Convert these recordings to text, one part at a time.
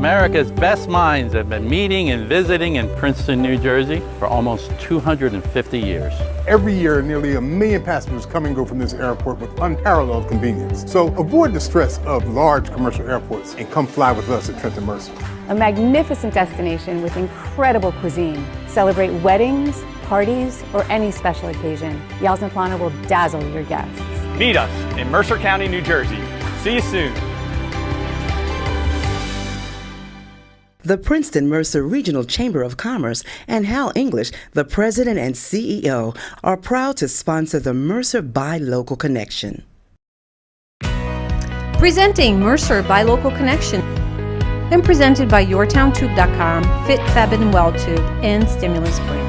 America's best minds have been meeting and visiting in Princeton, New Jersey for almost 250 years. Every year, nearly 1 million passengers come and go from this airport with unparalleled convenience. So avoid the stress of large commercial airports and come fly with us at Trenton Mercer. A magnificent destination with incredible cuisine. Celebrate weddings, parties, or any special occasion. Yal's and Plana will dazzle your guests. Meet us in Mercer County, New Jersey. See you soon. The Princeton Mercer Regional Chamber of Commerce and Hal English, the president and CEO, are proud to sponsor the Mercer Buy Local Connection. Presenting Mercer Buy Local Connection and presented by YourTownTube.com, Fit, Fab, and Well Tube, and Stimulus Brand.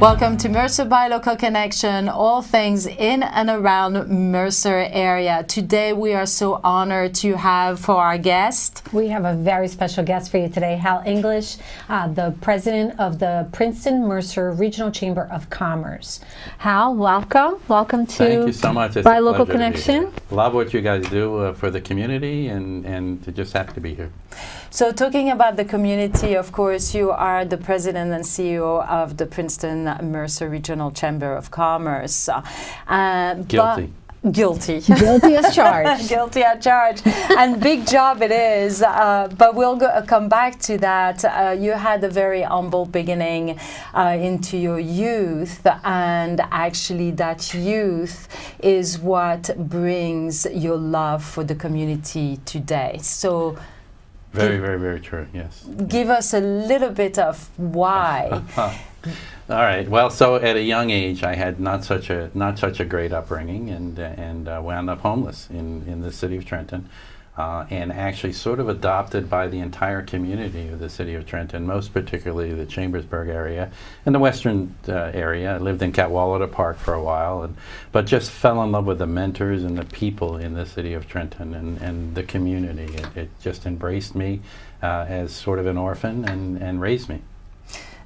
Welcome to Mercer Buy Local Connection, all things in and around Mercer area. Today we are so honored to have for our guest. We have a very special guest for you today, Hal English, the president of the Princeton Mercer Regional Chamber of Commerce. Hal, welcome. Welcome to Thank you so much. It's Buy a Local pleasure to be Connection. here. Love what you guys do for the community and to just happy to be here. So talking about the community, of course, you are the president and CEO of the Princeton Mercer Regional Chamber of Commerce. Guilty. Guilty. Guilty as charged. Guilty as charged. And big job it is, but we'll come back to that. You had a very humble beginning into your youth, and actually that youth is what brings your love for the community today. So Very, very, very true, yes. give us a little bit of why. All right. Well, so at a young age, I had not such a great upbringing, and wound up homeless in the city of Trenton, and actually sort of adopted by the entire community of the city of Trenton, most particularly the Chambersburg area and the western area. I lived in Catwalada Park for a while, but just fell in love with the mentors and the people in the city of Trenton and the community. It just embraced me as sort of an orphan and raised me.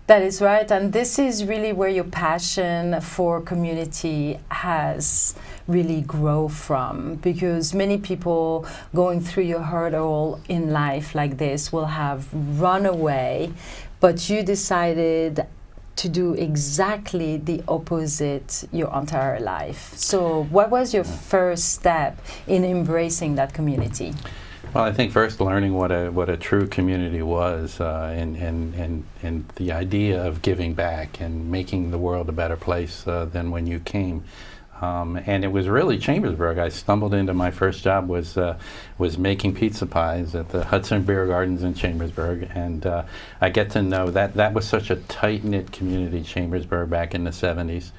That is right, and this is really where your passion for community has really grown from, because many people going through your hurdle in life like this will have run away, but you decided to do exactly the opposite your entire life. So what was your first step in embracing that community? Well, I think first learning what a true community was, and the idea of giving back and making the world a better place than when you came. And it was really Chambersburg. I stumbled into my first job was making pizza pies at the Hudson Beer Gardens in Chambersburg, and I get to know that was such a tight-knit community, Chambersburg, back in the 70s.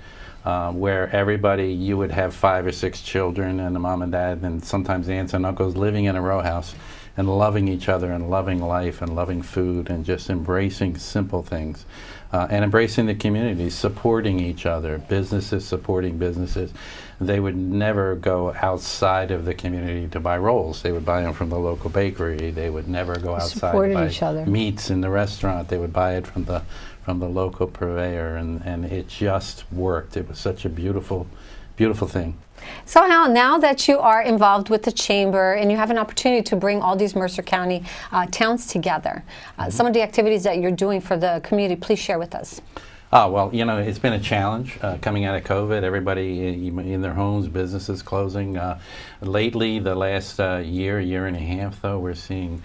Where everybody, you would have 5 or 6 children and a mom and dad and sometimes aunts and uncles living in a row house and loving each other and loving life and loving food and just embracing simple things and embracing the community, supporting each other, businesses supporting businesses. They would never go outside of the community to buy rolls. They would buy them from the local bakery. They would never go outside to buy each other. Meats in the restaurant. They would buy it from the local purveyor, and it just worked. It was such a beautiful, beautiful thing. So Hal, now that you are involved with the Chamber and you have an opportunity to bring all these Mercer County towns together, some of the activities that you're doing for the community, please share with us. Well, you know, it's been a challenge coming out of COVID. Everybody in their homes, businesses closing. Lately, the last year and a half, though, we're seeing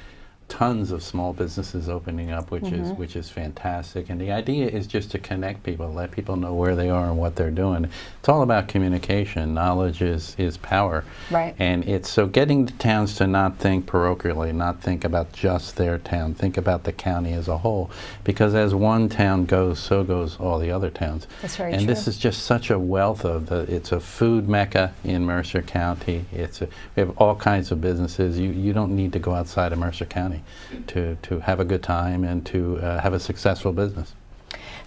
tons of small businesses opening up, which is fantastic. And the idea is just to connect people, let people know where they are and what they're doing. It's all about communication. Knowledge is power. Right. And it's so getting the towns to not think parochially, not think about just their town, think about the county as a whole. Because as one town goes, so goes all the other towns. That's very and true. this is just such a wealth of it's a food mecca in Mercer County. We have all kinds of businesses. You don't need to go outside of Mercer County to have a good time and to have a successful business.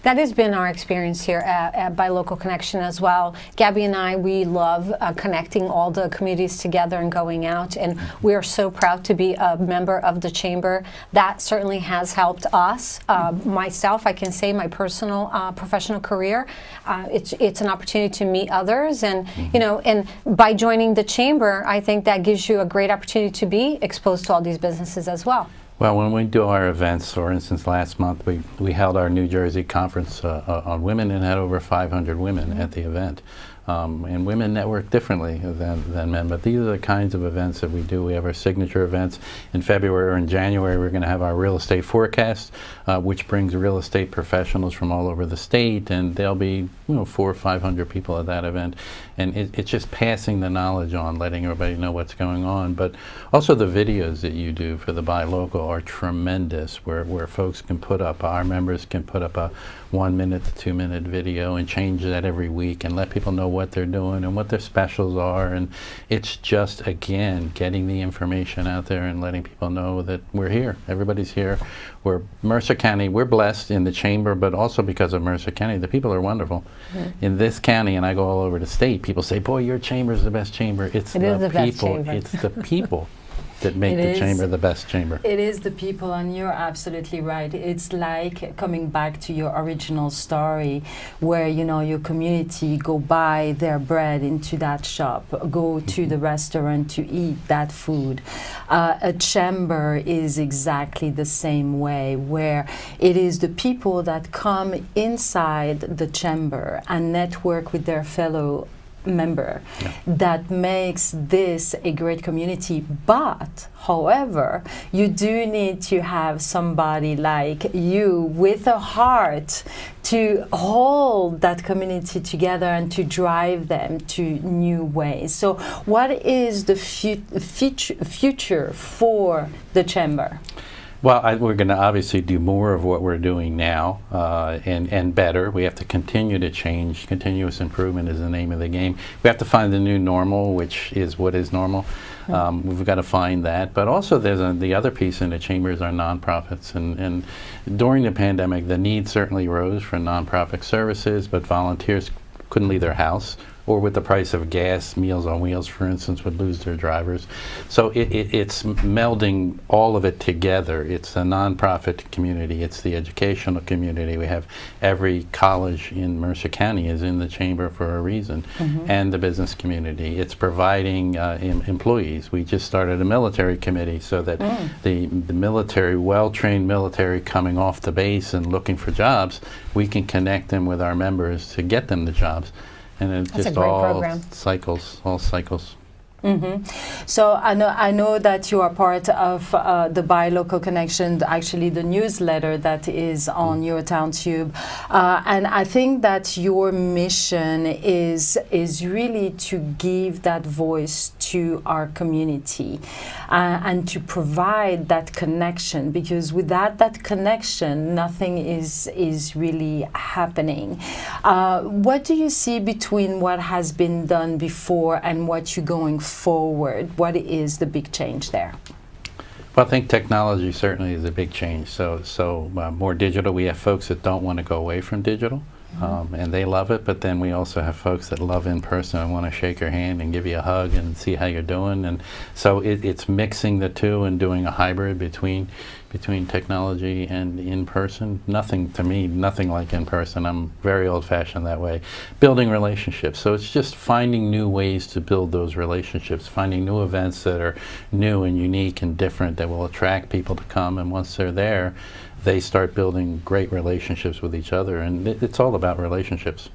That has been our experience here at Buy Local Connection as well. Gabby and I, we love connecting all the communities together and going out, and we are so proud to be a member of the Chamber. That certainly has helped us. Myself, I can say my personal professional career, it's an opportunity to meet others, and you know, and by joining the Chamber, I think that gives you a great opportunity to be exposed to all these businesses as well. Well, when we do our events, for instance, last month we held our New Jersey conference on women and had over 500 women at the event. And women network differently than men, but these are the kinds of events that we do. We have our signature events in February or in January. We're going to have our real estate forecast, which brings real estate professionals from all over the state, and there'll be 400 or 500 people at that event. And it's just passing the knowledge on, letting everybody know what's going on. But also the videos that you do for the Buy Local are tremendous, where folks can put up, our members can put up a 1 minute to 2 minute video and change that every week and let people know what they're doing and what their specials are. And it's just, again, getting the information out there and letting people know that we're here. Everybody's here. We're Mercer County. We're blessed in the Chamber, but also because of Mercer County. The people are wonderful. In this county, and I go all over the state, people say, boy, your chamber is the best chamber. It is the people. It's the people that make the Chamber the best chamber. It is the people, and you're absolutely right. It's like coming back to your original story where, your community go buy their bread into that shop, go to the restaurant to eat that food. A chamber is exactly the same way, where it is the people that come inside the chamber and network with their fellow member that makes this a great community. But however, you do need to have somebody like you with a heart to hold that community together and to drive them to new ways. So what is the future for the Chamber? Well, we're going to obviously do more of what we're doing now, and better. We have to continue to change. Continuous improvement is the name of the game. We have to find the new normal, which is what is normal. We've got to find that. But also there's the other piece in the Chamber is our nonprofits. And during the pandemic, the need certainly rose for nonprofit services, but volunteers couldn't leave their house, or with the price of gas, Meals on Wheels, for instance, would lose their drivers. So it's melding all of it together. It's the nonprofit community, it's the educational community. We have every college in Mercer County is in the Chamber for a reason, and the business community. It's providing employees. We just started a military committee so that the military, well-trained military coming off the base and looking for jobs, we can connect them with our members to get them the jobs. And it's just all cycles. So I know that you are part of the Buy Local Connection, actually the newsletter that is on your TownTube, and I think that your mission is really to give that voice to our community and to provide that connection, because without that connection, nothing is really happening. What do you see between what has been done before and what you're going forward? What is the big change there? Well, I think technology certainly is a big change. So more digital. We have folks that don't want to go away from digital, and they love it. But then we also have folks that love in person and want to shake your hand and give you a hug and see how you're doing. And so it's mixing the two and doing a hybrid between technology and in person. Nothing like in person. I'm very old-fashioned that way. Building relationships. So it's just finding new ways to build those relationships, finding new events that are new and unique and different that will attract people to come. And once they're there, they start building great relationships with each other. And it's all about relationships.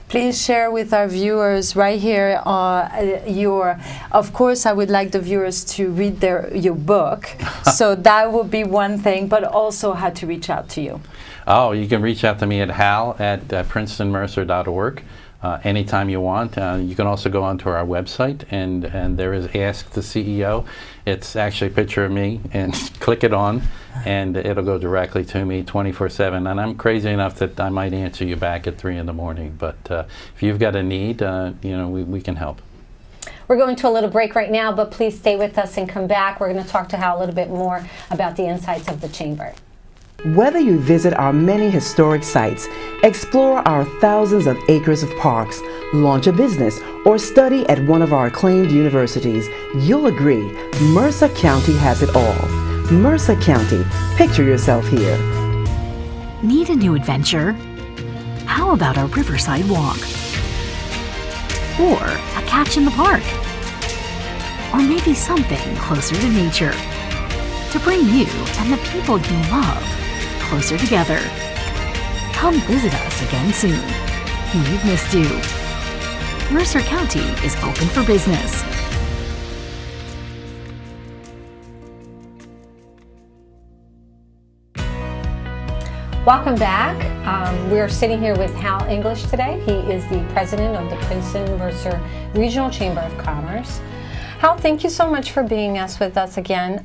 Please share with our viewers right here of course I would like the viewers to read your book. So that would be one thing, but also how to reach out to you. Oh, you can reach out to me at hal@princetonmercer.org. Anytime you want. You can also go onto our website, and there is Ask the CEO. It's actually a picture of me, and click it on, and it'll go directly to me 24/7. And I'm crazy enough that I might answer you back at 3 in the morning. But if you've got a need, we can help. We're going to a little break right now, but please stay with us and come back. We're going to talk to Hal a little bit more about the insights of the Chamber. Whether you visit our many historic sites, explore our thousands of acres of parks, launch a business, or study at one of our acclaimed universities, you'll agree Mercer County has it all. Mercer County, picture yourself here. Need a new adventure? How about our Riverside Walk? Or a catch in the park? Or maybe something closer to nature? To bring you and the people you love closer together. Come visit us again soon. We've missed you. Mercer County is open for business. Welcome back. We are sitting here with Hal English today. He is the president of the Princeton Mercer Regional Chamber of Commerce. Hal, thank you so much for being with us again.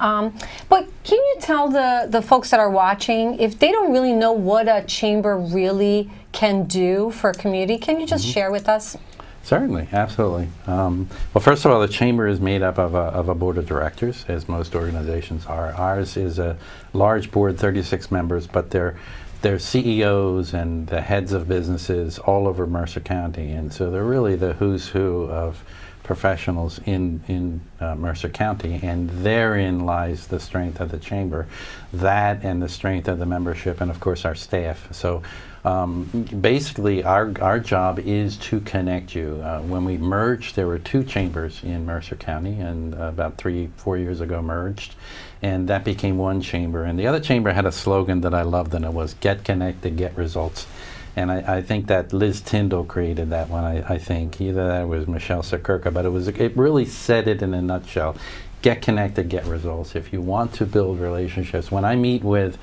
But can you tell the folks that are watching, if they don't really know what a chamber really can do for a community, can you just share with us? Certainly, absolutely. Well, first of all, the chamber is made up of a board of directors, as most organizations are. Ours is a large board, 36 members, but they're CEOs and the heads of businesses all over Mercer County, and so they're really the who's who of professionals in Mercer County, and therein lies the strength of the chamber, that and the strength of the membership, and of course our staff. So basically our job is to connect you. When we merged, there were 2 chambers in Mercer County, and about 3-4 years ago merged, and that became one chamber. And the other chamber had a slogan that I loved, and it was "Get connected, get results." And I think that Liz Tyndall created that one. I think either that was Michelle Sakirka, but it really said it in a nutshell. Get connected, get results. If you want to build relationships, when I meet with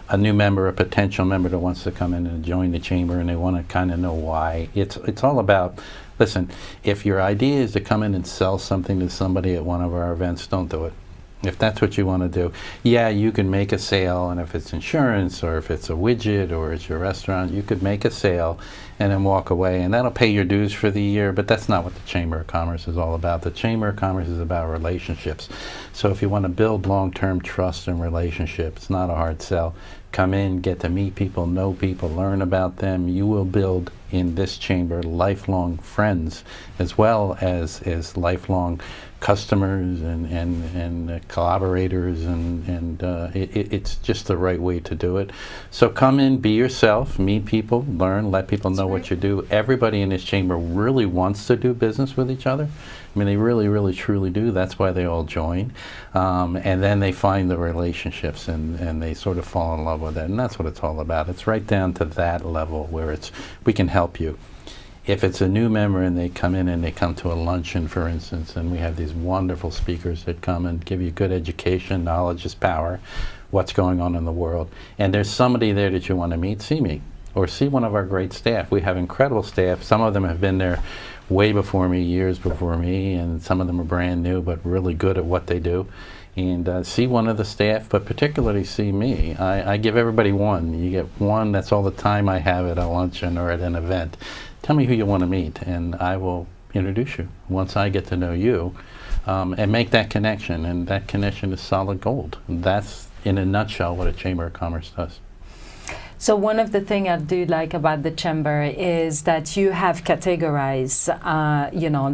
a new member, a potential member that wants to come in and join the chamber, and they want to kind of know why, it's all about, listen, if your idea is to come in and sell something to somebody at one of our events, don't do it. If that's what you want to do, yeah, you can make a sale, and if it's insurance or if it's a widget or it's your restaurant, you could make a sale and then walk away, and that'll pay your dues for the year, but that's not what the Chamber of Commerce is all about. The Chamber of Commerce is about relationships. So if you want to build long-term trust and relationships, it's not a hard sell. Come in, get to meet people, know people, learn about them. You will build in this chamber lifelong friends as well as lifelong customers and collaborators, and it's just the right way to do it. So come in, be yourself, meet people, learn, let people know what you do. Everybody in this chamber really wants to do business with each other. I mean, they really, really, truly do. That's why they all join. And then they find the relationships, and they sort of fall in love with it. And that's what it's all about. It's right down to that level where we can help you. If it's a new member and they come in and they come to a luncheon, for instance, and we have these wonderful speakers that come and give you good education, knowledge is power, what's going on in the world, and there's somebody there that you want to meet, see me, or see one of our great staff. We have incredible staff. Some of them have been there way before me, years before me, and some of them are brand new but really good at what they do. And see one of the staff, but particularly see me. I give everybody one. You get one, that's all the time I have at a luncheon or at an event. Tell me who you want to meet, and I will introduce you once I get to know you, and make that connection, and that connection is solid gold. That's, in a nutshell, what a Chamber of Commerce does. So one of the things I do like about the chamber is that you have categorized,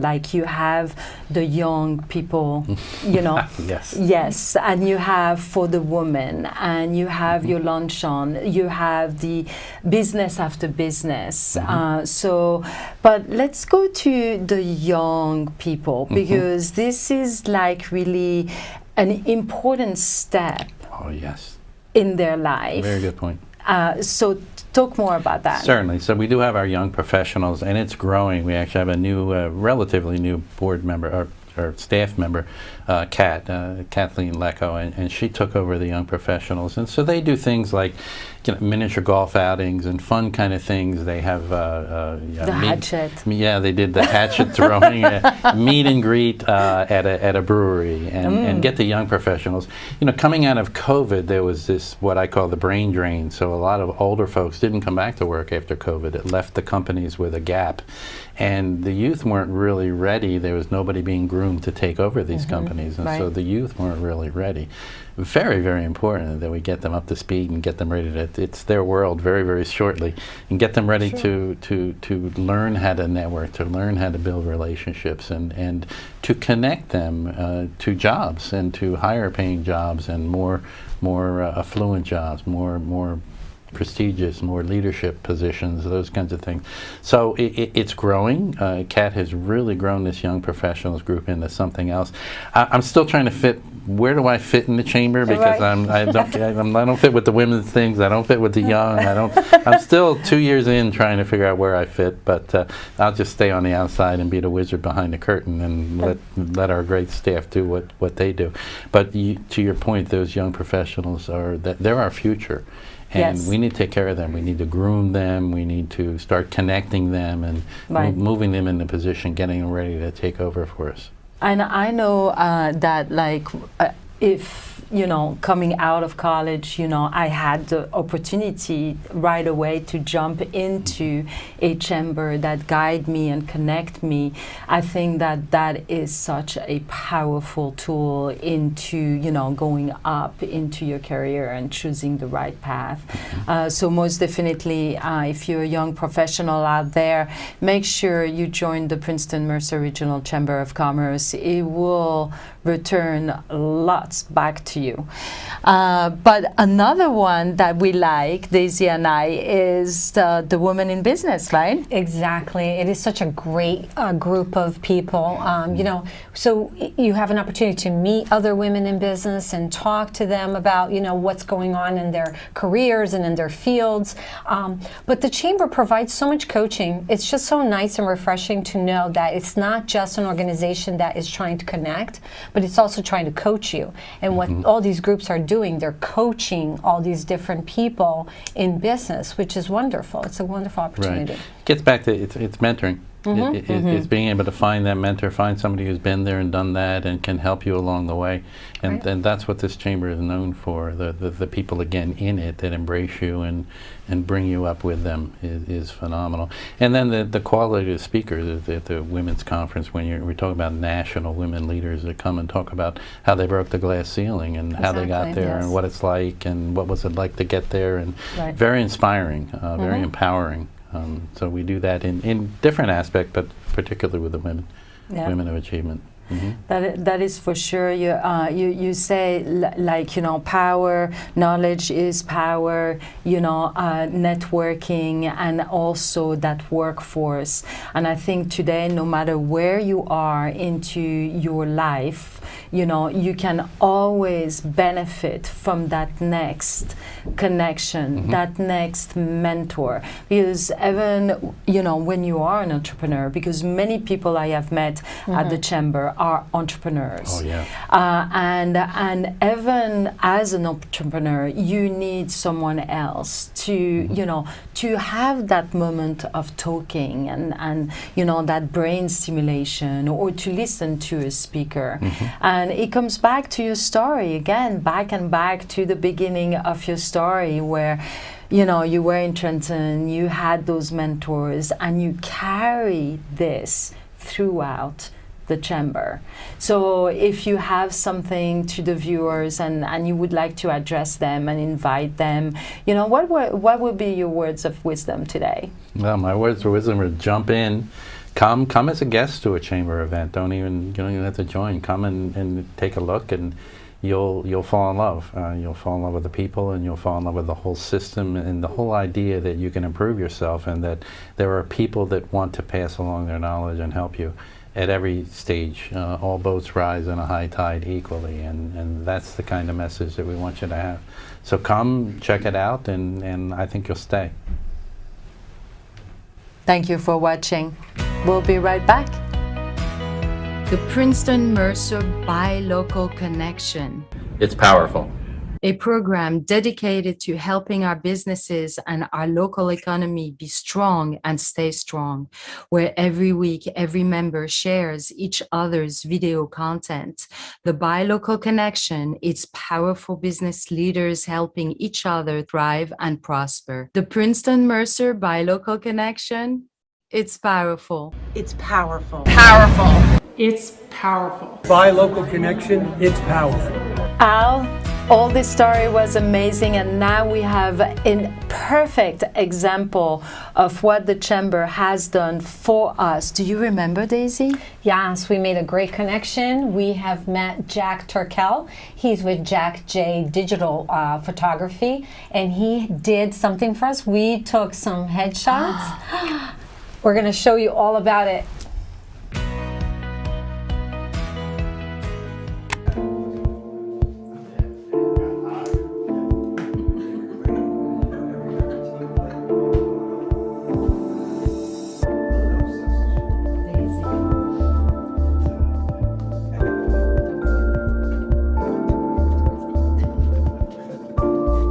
like you have the young people, yes, and you have for the women, and you have your luncheon, you have the business after business. But let's go to the young people, because this is like really an important step. Oh, yes. In their life. Very good point. So talk more about that. Certainly. So we do have our young professionals, and it's growing. We actually have a new, relatively new board member, or staff member, Kathleen Lecco, and she took over the young professionals. And so they do things like miniature golf outings and fun kind of things. They have the hatchet. Yeah, they did the hatchet throwing, meet and greet at a brewery, and get the young professionals. Coming out of COVID, there was this, what I call the brain drain. So a lot of older folks didn't come back to work after COVID. It left the companies with a gap. And the youth weren't really ready. There was nobody being groomed to take over these companies. And so the youth weren't really ready. very, very important that we get them up to speed and get them ready to, it's their world very, very shortly, and get them ready to learn how to network, to learn how to build relationships, and to connect them to jobs and to higher paying jobs and more affluent jobs, more prestigious, more leadership positions, those kinds of things. So it's growing. CAT has really grown this young professionals group into something else. I'm still trying to fit. Where do I fit in the chamber? Because I don't fit with the women's things. I don't fit with the young. I'm still 2 years in trying to figure out where I fit. But I'll just stay on the outside and be the wizard behind the curtain and let our great staff do what they do. But to your point, those young professionals they're our future. And we need to take care of them. We need to groom them. We need to start connecting them and moving them into position, getting them ready to take over for us. And I know that, like, if, you know, coming out of college, you know, I had the opportunity right away to jump into a chamber that guide me and connect me. I think that is such a powerful tool into, you know, going up into your career and choosing the right path. So most definitely, if you're a young professional out there, make sure you join the Princeton Mercer Regional Chamber of Commerce. It will return lots back to you. But another one that we like, Daisy and I, is the Women in Business, right? Exactly. It is such a great group of people. You know, so you have an opportunity to meet other women in business and talk to them about, you know, what's going on in their careers and in their fields. But the Chamber provides so much coaching. It's just so nice and refreshing to know that it's not just an organization that is trying to connect, but it's also trying to coach you. And what all these groups are doing, they're coaching all these different people in business, which is wonderful. It's a wonderful opportunity. Right. Gets back to it's mentoring. It's being able to find that mentor, find somebody who's been there and done that and can help you along the way. And that's what this chamber is known for. The people, again, in it that embrace you and bring you up with them is phenomenal. And then the quality of speakers at the women's conference, when we talk about national women leaders that come and talk about how they broke the glass ceiling and how they got there and what it's like and what was it like to get there, and very inspiring, very empowering. So we do that in different aspects, but particularly with the women, women of achievement. That is for sure. You say like, you know, power, knowledge is power, you know, networking, and also that workforce. And I think today, no matter where you are into your life, you know, you can always benefit from that next connection, that next mentor. Because even, you know, when you are an entrepreneur, because many people I have met at the chamber are entrepreneurs. Oh, yeah. And even as an entrepreneur, you need someone else to, you know, to have that moment of talking and you know, that brain stimulation, or to listen to a speaker. And it comes back to your story again, back to the beginning of your story, where, you know, you were in Trenton, you had those mentors, and you carry this throughout the chamber. So if you have something to the viewers and you would like to address them and invite them, you know, what would be your words of wisdom today? Well, my words of wisdom are jump in. Come as a guest to a chamber event. You don't even have to join. Come and take a look, and you'll fall in love. You'll fall in love with the people, and you'll fall in love with the whole system and the whole idea that you can improve yourself, and that there are people that want to pass along their knowledge and help you at every stage. All boats rise in a high tide equally, and that's the kind of message that we want you to have. So come, check it out, and I think you'll stay. Thank you for watching. We'll be right back. The Princeton Mercer Buy Local Connection. It's powerful. A program dedicated to helping our businesses and our local economy be strong and stay strong, where every week every member shares each other's video content. The Buy Local Connection, it's powerful business leaders helping each other thrive and prosper. The Princeton Mercer Buy Local Connection, it's powerful. It's powerful. Powerful. It's powerful. Buy Local Connection, it's powerful. Al, All this story was amazing, and now we have a perfect example of what the Chamber has done for us. Do you remember, Daisy? Yes, we made a great connection. We have met Jack Turkel. He's with Jack J Digital Photography, and he did something for us. We took some headshots. We're going to show you all about it.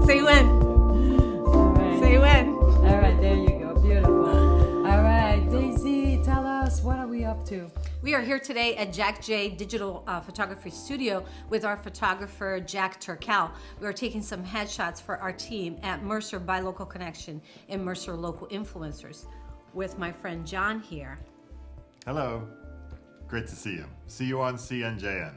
Say when. Say when. All right, there you go. Beautiful. All right, Daisy, tell us, what are we up to? We are here today at Jack J Digital Photography Studio with our photographer, Jack Turkel. We are taking some headshots for our team at Mercer by Local Connection and Mercer Local Influencers with my friend John here. Hello. Great to see you. See you on CNJN.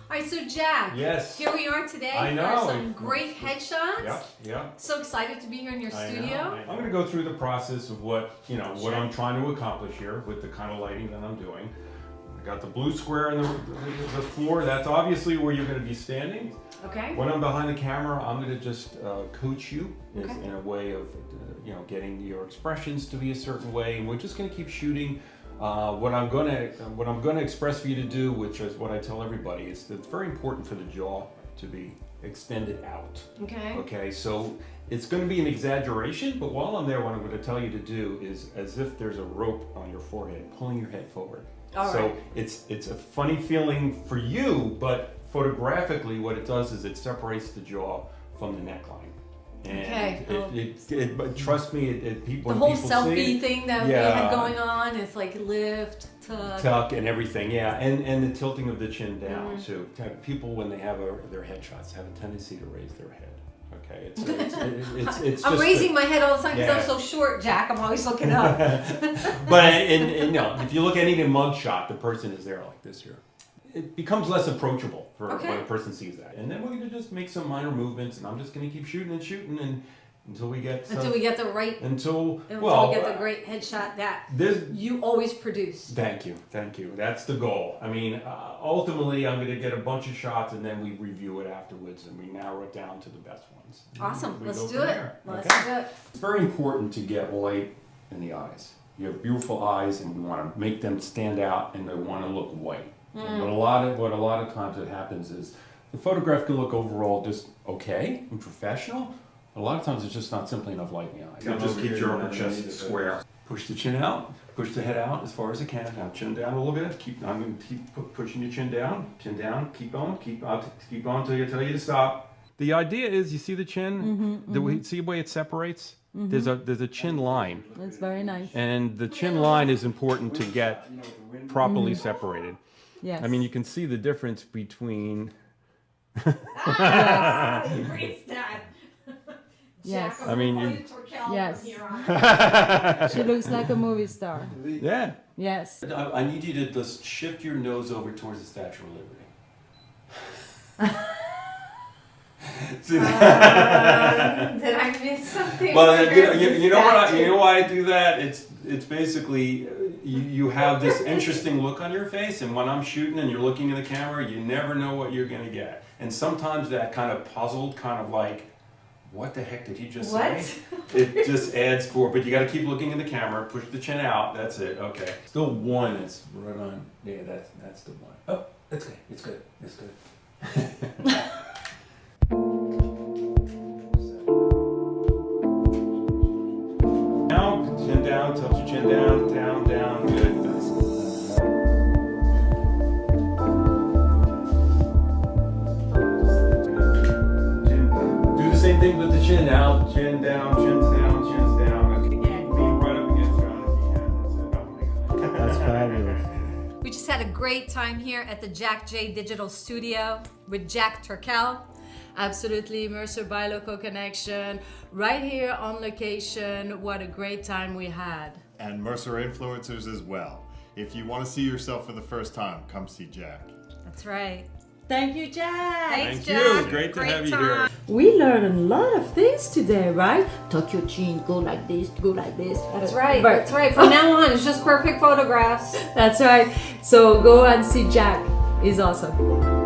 All right, so Jack, Yes. here we are today I know. for some great headshots. Yep. So excited to be here in your studio. I'm going to go through the process of what I'm trying to accomplish here with the kind of lighting that I'm doing. I got the blue square in the floor. That's obviously where you're going to be standing. Okay. When I'm behind the camera, I'm going to just coach you in a way of getting your expressions to be a certain way, and we're just going to keep shooting. What I'm going to express for you to do, which is what I tell everybody, is that it's very important for the jaw to be extended out. Okay. Okay, so it's going to be an exaggeration, but while I'm there, what I'm going to tell you to do is as if there's a rope on your forehead, pulling your head forward. All so right. it's a funny feeling for you, but photographically, what it does is it separates the jaw from the neckline. And but trust me, people. The whole people selfie see it, thing that we had going on is like lift, tuck, and everything, and the tilting of the chin down too. People, when they have their headshots, have a tendency to raise their head. Okay, it's I'm just raising my head all the time because Yeah. I'm so short, Jack. I'm always looking up. But and if you look at any mug shot, the person is there like this here. It becomes less approachable for when a person sees that. And then we're going to just make some minor movements, and I'm just going to keep shooting and until we get until we get the right until we get the great headshot that you always produce. Thank you. That's the goal. I mean, ultimately, I'm going to get a bunch of shots, and then we review it afterwards, and we narrow it down to the best ones. Awesome. We Let's go do from it. there. Let's Okay? do it. It's very important to get light in the eyes. You have beautiful eyes, and we want to make them stand out, and they want to look white. But a lot of times what happens is the photograph can look overall just okay and professional. A lot of times it's just not simply enough light in the eyes. You just keep your upper chest square. Push the chin out. Push the head out as far as it can. Now chin down a little bit. I'm going to keep pushing your chin down. Chin down. Keep going. Keep going until I tell you to stop. The idea is, you see the chin. See the way it separates. There's a chin line. That's very nice. And the chin line is important to get properly separated. Yes. I mean, you can see the difference between. Yes. I mean, Yes. She looks like a movie star. yeah. Yes. I need you to just shift your nose over towards the Statue of Liberty. See that? Did I miss something? Well, you know why I do that? It's basically you have this interesting look on your face, and when I'm shooting and you're looking in the camera, you never know what you're gonna get. And sometimes that kind of puzzled, kind of like, what the heck did he just say? It just adds but you got to keep looking in the camera, push the chin out. That's it. Okay. Still one. It's right on. Yeah, that's the one. Oh, that's good. It's good. It's good. Now, chin down, tilt your chin down, down, good. Do the same thing with the chin out, chin down, chins down, chins down. Again, lean right up against John if you can. That's fabulous. We just had a great time here at the Jack J Digital Studio with Jack Turkel. Absolutely, Mercer by Local Connection, right here on location. What a great time we had. And Mercer influencers as well. If you want to see yourself for the first time, come see Jack. That's right. Thank you, Jack. Thank you. Great to have you here. We learned a lot of things today, right? Tuck your chin, go like this, go like this. That's right. That's right. From now on, it's just perfect photographs. That's right. So go and see Jack. He's awesome.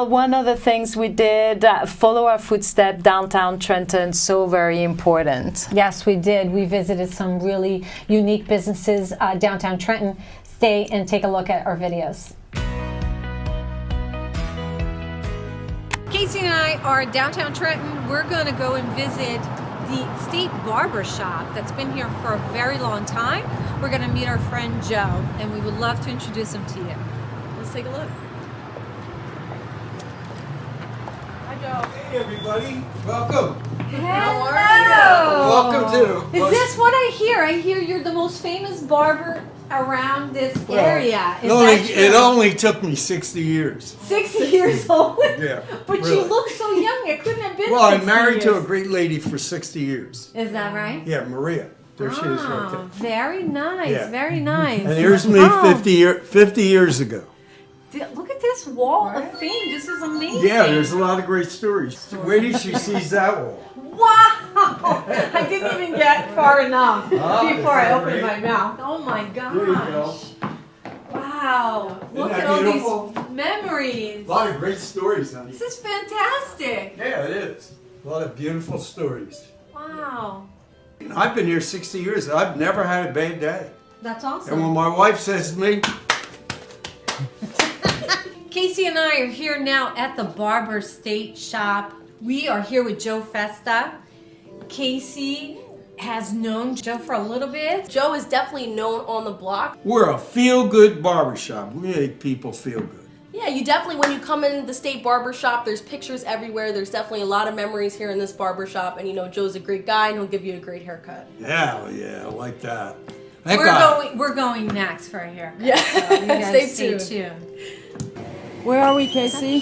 One of the things we did, follow our footsteps downtown Trenton, so very important. Yes, we did. We visited some really unique businesses downtown Trenton. Stay and take a look at our videos. Casey and I are in downtown Trenton. We're going to go and visit the State Barber Shop that's been here for a very long time. We're going to meet our friend Joe, and we would love to introduce him to you. Let's take a look. Hey everybody, welcome. Hello. Welcome to. Is this what I hear? I hear you're the most famous barber around this area. Is that true? It only took me 60 years. 60 years old? Yeah. But really. you look so young. It couldn't have been 60 I'm married to a years. great lady for 60 years. Is that right? Yeah, Maria. There she is right there. Very nice. Yeah. Very nice. And here's me 50 years ago. Look at this wall of fame. This is amazing. Yeah, there's a lot of great stories. Wait till she sees that wall. Wow! I didn't even get far enough before I opened my mouth. Oh my gosh. There you go. Wow. Look that at all beautiful? these memories. A lot of great stories, honey. This is fantastic. Yeah, it is. A lot of beautiful stories. Wow. I've been here 60 years. I've never had a bad day. That's awesome. And when my wife says to me, Casey and I are here now at the Barber State Shop. We are here with Joe Festa. Casey has known Joe for a little bit. Joe is definitely known on the block. we're a feel-good barbershop. We make people feel good. Yeah, you definitely, when you come in the State Barber Shop, there's pictures everywhere. There's definitely a lot of memories here in this barber shop. And you know, Joe's a great guy and he'll give you a great haircut. Yeah, I like that. We're going next for a haircut. Yeah, So you guys stay tuned. Where are we, Casey?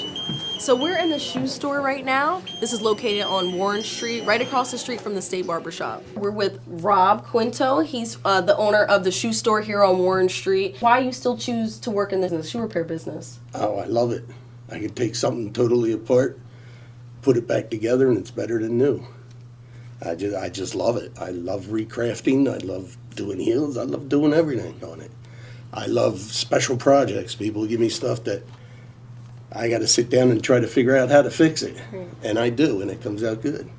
So we're in the shoe store right now. This is located on Warren Street, right across the street from the State Barber Shop. We're with Rob Quinto. He's the owner of the shoe store here on Warren Street. Why you still choose to work in the shoe repair business? Oh, I love it. I can take something totally apart, put it back together, and it's better than new. I just love it. I love recrafting. I love doing heels. I love doing everything on it. I love special projects. People give me stuff that I got to sit down and try to figure out how to fix it. And I do, and it comes out good.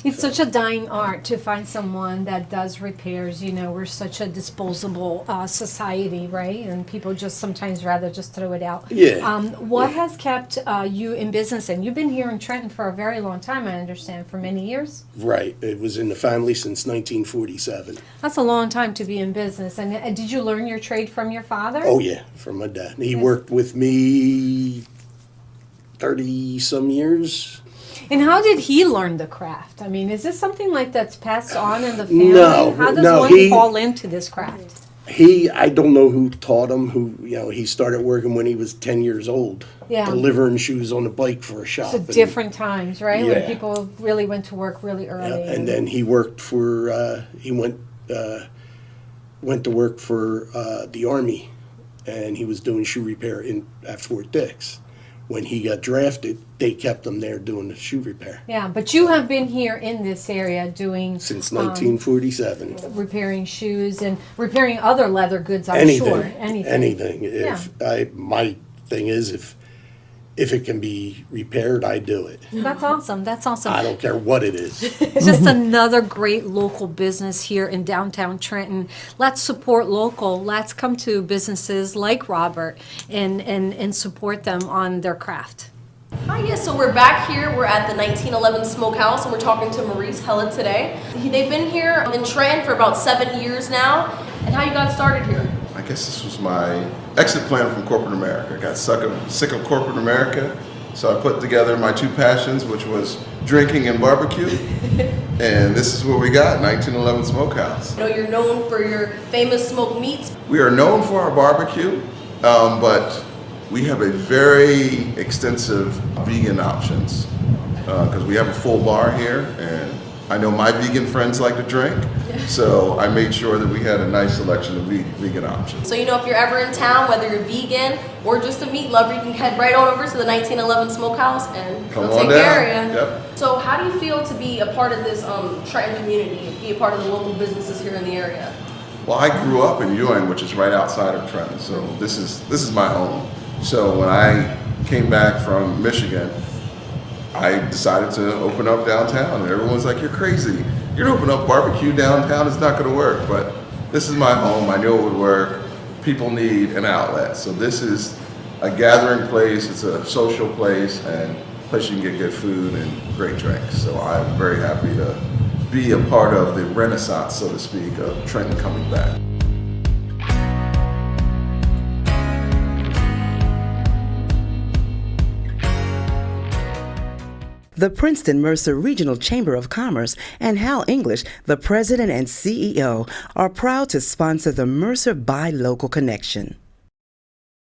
It's such a dying art to find someone that does repairs. You know, we're such a disposable society, right? And people just sometimes rather just throw it out. Yeah. What has kept you in business? And you've been here in Trenton for a very long time, I understand, for many years? Right. It was in the family since 1947. That's a long time to be in business. And did you learn your trade from your father? Oh, yeah, from my dad. He worked with me 30-some years. And how did he learn the craft? I mean, is this something like that's passed on in the family? No, How does no, one fall into this craft? I don't know who taught him, he started working when he was 10 years old. Yeah. Delivering shoes on a bike for a shop. So different times, right? When Yeah. people really went to work really early. Yeah, and then he worked for, he went to work for the Army, and he was doing shoe repair at Fort Dix. When he got drafted, they kept him there doing the shoe repair. Yeah, but you have been here in this area doing... Since 1947. Repairing shoes and repairing other leather goods, I'm Anything. sure. Anything. Yeah. My thing is, if it can be repaired, I do it. That's awesome. That's awesome. I don't care what it is. It's just another great local business here in downtown Trenton. Let's support local. Let's come to businesses like Robert and support them on their craft. Hi, yes, so we're back here. We're at the 1911 Smokehouse, and we're talking to Maurice Hella today. They've been here in Trenton for about 7 years now. And how you got started here? I guess this was my exit plan from corporate America. I got sick of corporate America, So I put together my two passions, which was drinking and barbecue. And this is what we got, 1911 Smokehouse. I know you're known for your famous smoked meats. We are known for our barbecue, but we have a very extensive vegan options because we have a full bar here, and I know my vegan friends like to drink, so I made sure that we had a nice selection of vegan options. So, you know, if you're ever in town, whether you're vegan or just a meat lover, you can head right on over to the 1911 Smokehouse and Come they'll on take care down. of you. Yep. So how do you feel to be a part of this Trenton community, be a part of the local businesses here in the area? Well, I grew up in Ewing, which is right outside of Trenton, so this is my home. So when I came back from Michigan, I decided to open up downtown, and everyone's like, "You're crazy. You're gonna open up barbecue downtown, it's not gonna work." But this is my home, I knew it would work. People need an outlet. So this is a gathering place, it's a social place, and a place you can get good food and great drinks. So I'm very happy to be a part of the renaissance, so to speak, of Trenton coming back. The Princeton Mercer Regional Chamber of Commerce and Hal English, the president and CEO, are proud to sponsor the Mercer Buy Local Connection.